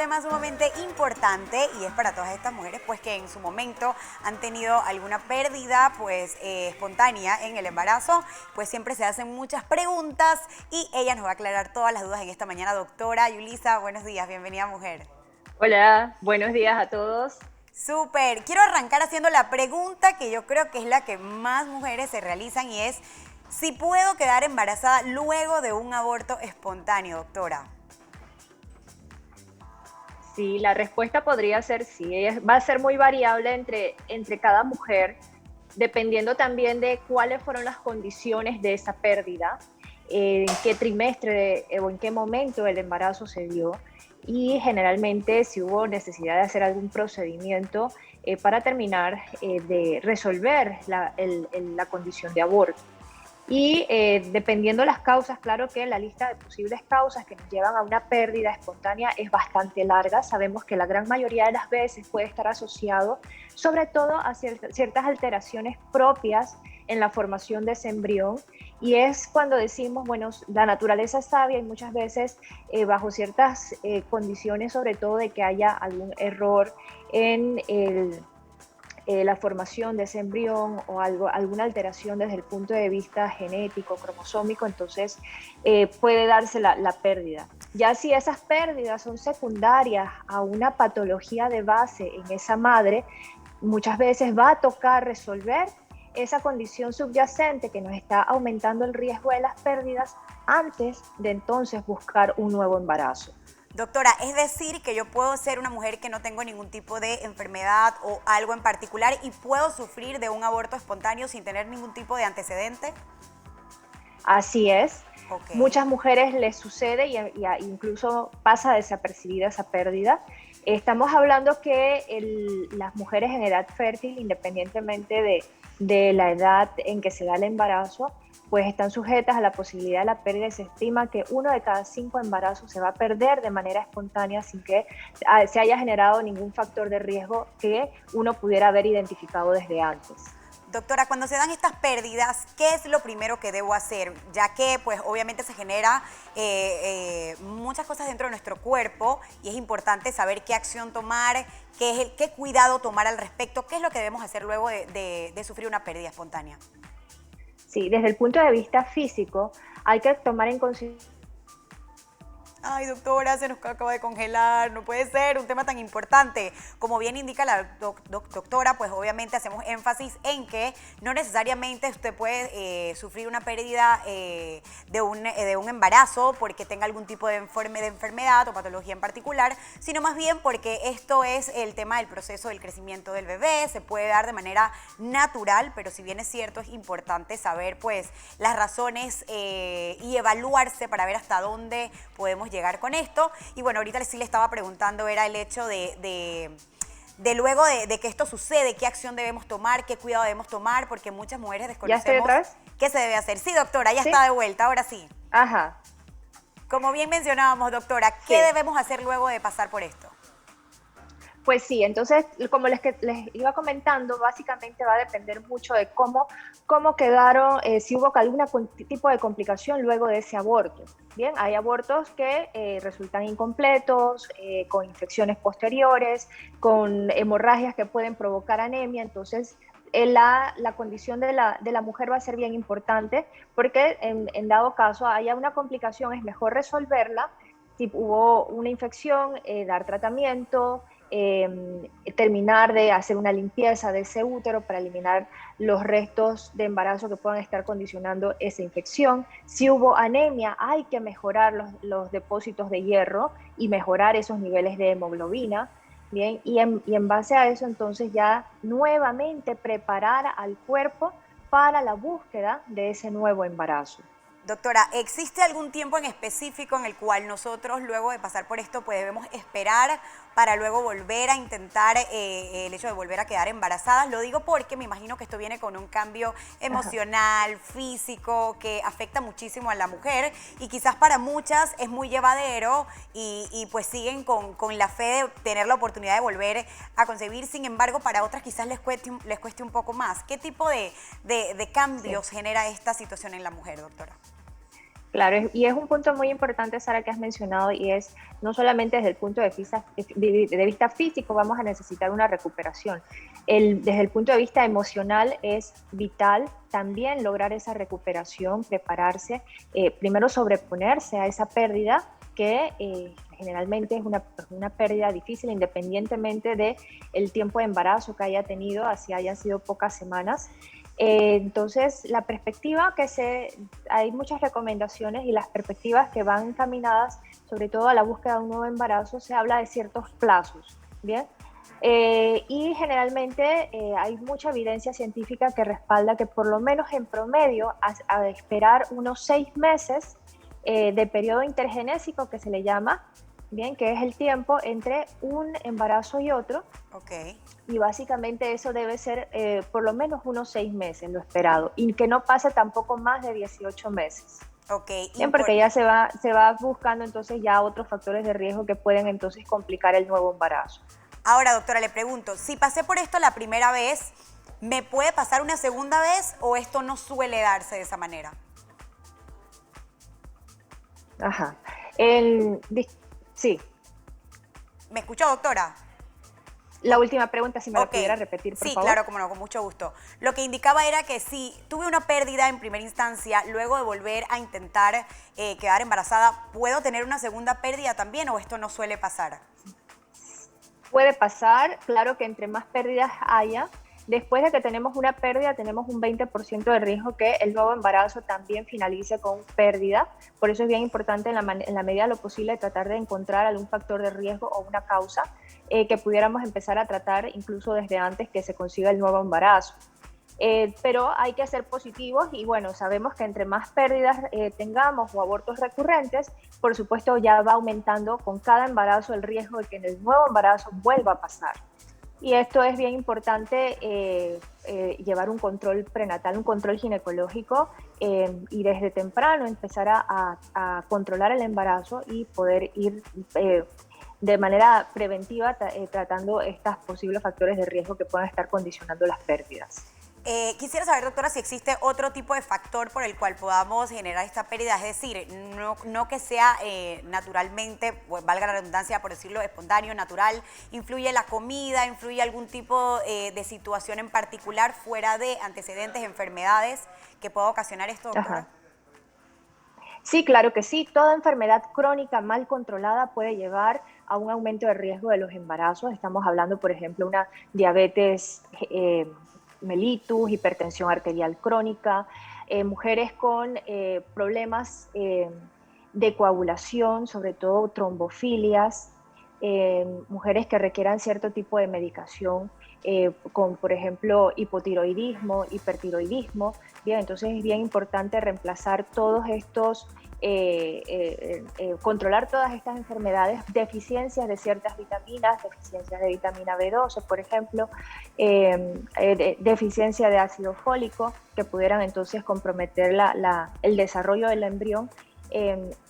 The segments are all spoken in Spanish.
tema sumamente importante y es para todas estas mujeres pues que en su momento han tenido alguna pérdida pues espontánea en el embarazo, pues siempre se hacen muchas preguntas y ella nos va a aclarar todas las dudas en esta mañana. Doctora Yulisa, buenos días, bienvenida mujer. Hola, buenos días a todos. Súper, quiero arrancar haciendo la pregunta que yo creo que es la que más mujeres se realizan y es si puedo quedar embarazada luego de un aborto espontáneo, doctora. Sí, la respuesta podría ser sí. Va a ser muy variable entre cada mujer, dependiendo también de cuáles fueron las condiciones de esa pérdida, en qué trimestre o en qué momento el embarazo se dio y generalmente si hubo necesidad de hacer algún procedimiento para terminar de resolver la condición de aborto. Y dependiendo las causas, claro que la lista de posibles causas que nos llevan a una pérdida espontánea es bastante larga. Sabemos que la gran mayoría de las veces puede estar asociado sobre todo a ciertas alteraciones propias en la formación de ese embrión. Y es cuando decimos, bueno, la naturaleza es sabia y muchas veces bajo ciertas condiciones, sobre todo de que haya algún error en la formación de ese embrión o alguna alteración desde el punto de vista genético, cromosómico, entonces puede darse la pérdida. Ya si esas pérdidas son secundarias a una patología de base en esa madre, muchas veces va a tocar resolver esa condición subyacente que nos está aumentando el riesgo de las pérdidas antes de entonces buscar un nuevo embarazo. Doctora, es decir que yo puedo ser una mujer que no tengo ningún tipo de enfermedad o algo en particular y puedo sufrir de un aborto espontáneo sin tener ningún tipo de antecedente. Así es. Ok. Muchas mujeres les sucede y incluso pasa desapercibida esa pérdida. Estamos hablando que las mujeres en edad fértil, independientemente de la edad en que se da el embarazo, pues están sujetas a la posibilidad de la pérdida. Se estima que 1 de cada 5 embarazos se va a perder de manera espontánea sin que se haya generado ningún factor de riesgo que uno pudiera haber identificado desde antes. Doctora, cuando se dan estas pérdidas, ¿qué es lo primero que debo hacer? Ya que, pues, obviamente se genera muchas cosas dentro de nuestro cuerpo y es importante saber qué acción tomar, qué cuidado tomar al respecto, qué es lo que debemos hacer luego de sufrir una pérdida espontánea. Sí, desde el punto de vista físico, hay que tomar en consideración. Ay, doctora, se nos acaba de congelar, no puede ser, un tema tan importante. Como bien indica la doctora, pues obviamente hacemos énfasis en que no necesariamente usted puede sufrir una pérdida de un embarazo porque tenga algún tipo de enfermedad o patología en particular, sino más bien porque esto es el tema del proceso del crecimiento del bebé, se puede dar de manera natural, pero si bien es cierto, es importante saber pues las razones y evaluarse para ver hasta dónde podemos llegar con esto. Y bueno, ahorita sí le estaba preguntando, era el hecho de luego de que esto sucede, qué acción debemos tomar, qué cuidado debemos tomar, porque muchas mujeres ¿Ya estoy desconocemos otra vez? qué se debe hacer. Sí, doctora, ya ¿Sí? está de vuelta, ahora sí. Ajá, Como bien mencionábamos, doctora, ¿qué sí. debemos hacer luego de pasar por esto? Pues sí, entonces, como les iba comentando, básicamente va a depender mucho de cómo quedaron, si hubo algún tipo de complicación luego de ese aborto. Bien, hay abortos que resultan incompletos, con infecciones posteriores, con hemorragias que pueden provocar anemia, entonces la condición de la mujer va a ser bien importante porque en dado caso haya una complicación es mejor resolverla. Si hubo una infección, dar tratamiento, terminar de hacer una limpieza de ese útero para eliminar los restos de embarazo que puedan estar condicionando esa infección. Si hubo anemia, hay que mejorar los depósitos de hierro y mejorar esos niveles de hemoglobina. Bien, y en base a eso, entonces ya nuevamente preparar al cuerpo para la búsqueda de ese nuevo embarazo. Doctora, ¿existe algún tiempo en específico en el cual nosotros luego de pasar por esto pues debemos esperar para luego volver a intentar el hecho de volver a quedar embarazadas? Lo digo porque me imagino que esto viene con un cambio Ajá. emocional, físico, que afecta muchísimo a la mujer y quizás para muchas es muy llevadero y pues siguen con la fe de tener la oportunidad de volver a concebir. Sin embargo, para otras quizás les cueste un poco más. ¿Qué tipo de Sí. cambios genera esta situación en la mujer, doctora? Claro, y es un punto muy importante, Sara, que has mencionado, y es no solamente desde el punto de vista físico vamos a necesitar una recuperación. Desde el punto de vista emocional es vital también lograr esa recuperación, prepararse, primero sobreponerse a esa pérdida que generalmente es una pérdida difícil independientemente del tiempo de embarazo que haya tenido, así hayan sido pocas semanas. Entonces, la perspectiva hay muchas recomendaciones y las perspectivas que van encaminadas sobre todo a la búsqueda de un nuevo embarazo, se habla de ciertos plazos, ¿bien? Y generalmente hay mucha evidencia científica que respalda que por lo menos en promedio a esperar unos 6 meses de periodo intergenésico que se le llama, bien, que es el tiempo entre un embarazo y otro. Ok. Y básicamente eso debe ser por lo menos unos 6 meses, lo esperado, y que no pase tampoco más de 18 meses. Ok. Bien, porque ya se va buscando entonces ya otros factores de riesgo que pueden entonces complicar el nuevo embarazo. Ahora, doctora, le pregunto, si pasé por esto la primera vez, ¿me puede pasar una segunda vez o esto no suele darse de esa manera? Ajá. Sí. ¿Me escuchó, doctora? La última pregunta, si me la Ok. pudiera repetir, por Sí, favor. claro, como no, con mucho gusto. Lo que indicaba era que si tuve una pérdida en primera instancia, luego de volver a intentar quedar embarazada, ¿puedo tener una segunda pérdida también o esto no suele pasar? Puede pasar, claro que entre más pérdidas haya, después de que tenemos una pérdida, tenemos un 20% de riesgo que el nuevo embarazo también finalice con pérdida. Por eso es bien importante en la medida de lo posible tratar de encontrar algún factor de riesgo o una causa que pudiéramos empezar a tratar incluso desde antes que se consiga el nuevo embarazo. Pero hay que ser positivos y bueno, sabemos que entre más pérdidas tengamos o abortos recurrentes, por supuesto ya va aumentando con cada embarazo el riesgo de que en el nuevo embarazo vuelva a pasar. Y esto es bien importante, llevar un control prenatal, un control ginecológico y desde temprano empezar a controlar el embarazo y poder ir de manera preventiva tratando estos posibles factores de riesgo que puedan estar condicionando las pérdidas. Quisiera saber, doctora, si existe otro tipo de factor por el cual podamos generar esta pérdida, es decir, no que sea naturalmente, pues, valga la redundancia por decirlo, espontáneo, natural, ¿influye la comida, influye algún tipo de situación en particular fuera de antecedentes, enfermedades que pueda ocasionar esto, doctora? Ajá. Sí, claro que sí. Toda enfermedad crónica mal controlada puede llevar a un aumento de riesgo de los embarazos. Estamos hablando, por ejemplo, una diabetes mellitus, hipertensión arterial crónica, mujeres con problemas de coagulación, sobre todo trombofilias, mujeres que requieran cierto tipo de medicación, con, por ejemplo, hipotiroidismo, hipertiroidismo. Bien, entonces es bien importante reemplazar todos estos, controlar todas estas enfermedades, deficiencias de ciertas vitaminas, deficiencias de vitamina B12, por ejemplo, deficiencia de ácido fólico, que pudieran entonces comprometer el desarrollo del embrión.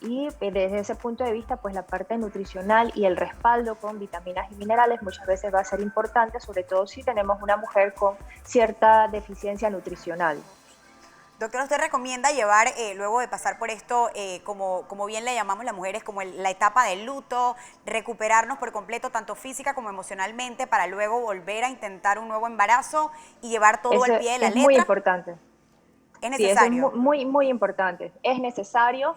Y desde ese punto de vista, pues la parte nutricional y el respaldo con vitaminas y minerales muchas veces va a ser importante, sobre todo si tenemos una mujer con cierta deficiencia nutricional. Doctora, ¿usted recomienda llevar, luego de pasar por esto, como bien le llamamos las mujeres, como la etapa del luto, recuperarnos por completo, tanto física como emocionalmente, para luego volver a intentar un nuevo embarazo y llevar todo Eso al pie de la es muy letra? importante. ¿Es Sí, eso es necesario? muy, muy importante. Es necesario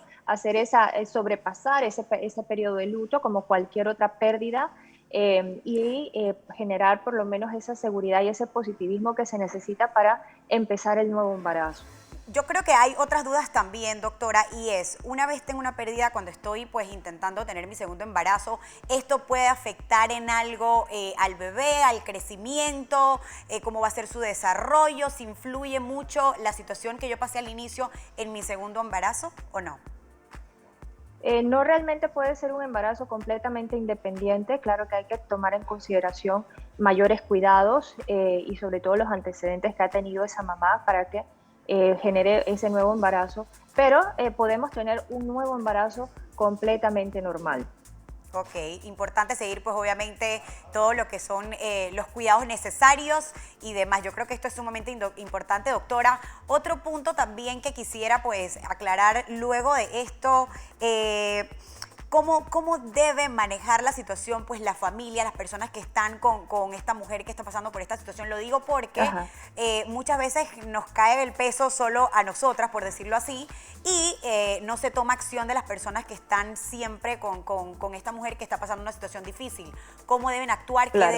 sobrepasar ese periodo de luto como cualquier otra pérdida y generar por lo menos esa seguridad y ese positivismo que se necesita para empezar el nuevo embarazo. Yo creo que hay otras dudas también, doctora, y es, una vez tengo una pérdida cuando estoy pues intentando tener mi segundo embarazo, ¿esto puede afectar en algo al bebé, al crecimiento, cómo va a ser su desarrollo, si influye mucho la situación que yo pasé al inicio en mi segundo embarazo o no? No realmente puede ser un embarazo completamente independiente, claro que hay que tomar en consideración mayores cuidados y sobre todo los antecedentes que ha tenido esa mamá para que genere ese nuevo embarazo, pero podemos tener un nuevo embarazo completamente normal. Ok, importante seguir pues obviamente todo lo que son los cuidados necesarios y demás. Yo creo que esto es sumamente importante, doctora. Otro punto también que quisiera pues aclarar luego de esto, ¿cómo debe manejar la situación pues la familia, las personas que están con esta mujer que está pasando por esta situación? Lo digo porque muchas veces nos cae el peso solo a nosotras, por decirlo así, y no se toma acción de las personas que están siempre con esta mujer que está pasando una situación difícil. ¿Cómo deben actuar? Claro.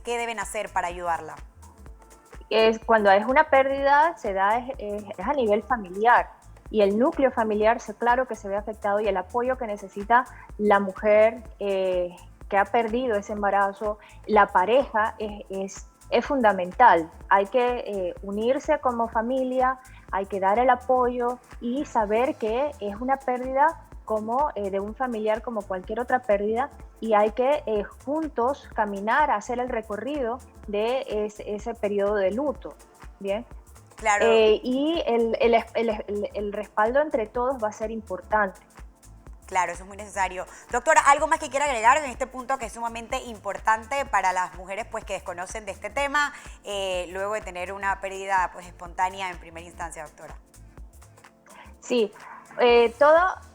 ¿Qué deben hacer para ayudarla? Cuando es una pérdida, se da es a nivel familiar. Y el núcleo familiar, claro que se ve afectado, y el apoyo que necesita la mujer que ha perdido ese embarazo, la pareja, es fundamental. Hay que unirse como familia, hay que dar el apoyo y saber que es una pérdida como de un familiar, como cualquier otra pérdida, y hay que juntos caminar, hacer el recorrido de ese periodo de luto. Bien. Claro. Y el respaldo entre todos va a ser importante. Claro, eso es muy necesario. Doctora, ¿algo más que quiera agregar en este punto que es sumamente importante para las mujeres pues, que desconocen de este tema, luego de tener una pérdida pues, espontánea en primera instancia, doctora? Sí,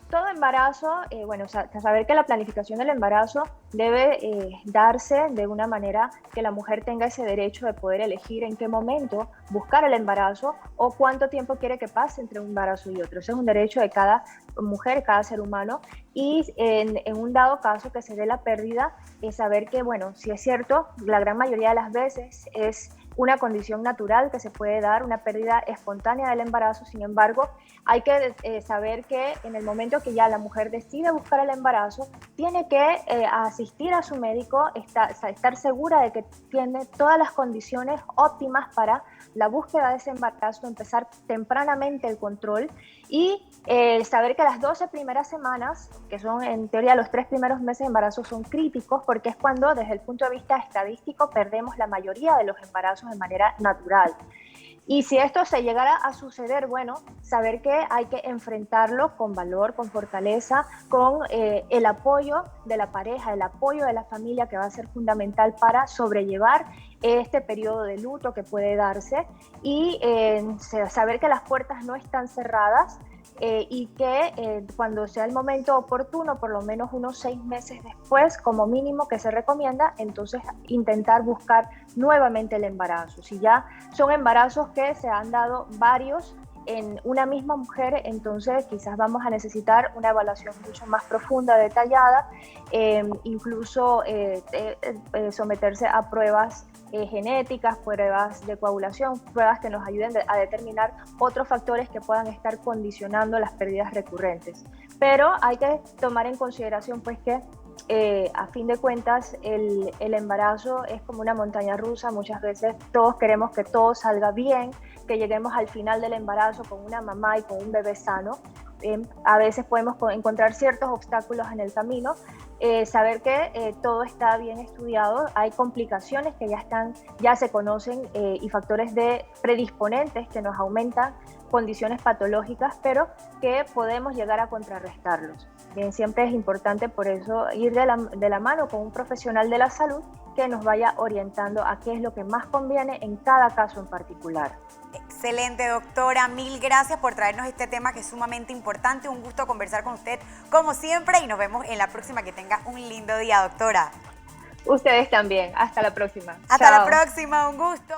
todo embarazo, bueno, saber que la planificación del embarazo debe darse de una manera que la mujer tenga ese derecho de poder elegir en qué momento buscar el embarazo o cuánto tiempo quiere que pase entre un embarazo y otro. Ese es un derecho de cada mujer, cada ser humano, y en un dado caso que se dé la pérdida, saber que, bueno, si es cierto, la gran mayoría de las veces es una condición natural que se puede dar, una pérdida espontánea del embarazo. Sin embargo, hay que saber que en el momento que ya la mujer decide buscar el embarazo, tiene que asistir a su médico, estar segura de que tiene todas las condiciones óptimas para la búsqueda de ese embarazo, empezar tempranamente el control y saber que las 12 primeras semanas, que son en teoría los 3 primeros meses de embarazo, son críticos porque es cuando desde el punto de vista estadístico perdemos la mayoría de los embarazos de manera natural. Y si esto se llegara a suceder, bueno, saber que hay que enfrentarlo con valor, con fortaleza, con el apoyo de la pareja, el apoyo de la familia, que va a ser fundamental para sobrellevar este periodo de luto que puede darse, y saber que las puertas no están cerradas, y que cuando sea el momento oportuno, por lo menos unos 6 meses después, como mínimo que se recomienda, entonces intentar buscar nuevamente el embarazo. Si ya son embarazos que se han dado varios en una misma mujer, entonces quizás vamos a necesitar una evaluación mucho más profunda, detallada, incluso someterse a pruebas genéticas, pruebas de coagulación, pruebas que nos ayuden a determinar otros factores que puedan estar condicionando las pérdidas recurrentes. Pero hay que tomar en consideración pues que a fin de cuentas el embarazo es como una montaña rusa. Muchas veces todos queremos que todo salga bien, que lleguemos al final del embarazo con una mamá y con un bebé sano. A veces podemos encontrar ciertos obstáculos en el camino. Saber que todo está bien estudiado, hay complicaciones que ya se conocen, y factores predisponentes que nos aumentan condiciones patológicas, pero que podemos llegar a contrarrestarlos. Bien, siempre es importante por eso ir de la mano con un profesional de la salud que nos vaya orientando a qué es lo que más conviene en cada caso en particular. Excelente, doctora. Mil gracias por traernos este tema que es sumamente importante. Un gusto conversar con usted como siempre y nos vemos en la próxima. Que tenga un lindo día, doctora. Ustedes también. Hasta la próxima. Hasta la próxima. Un gusto.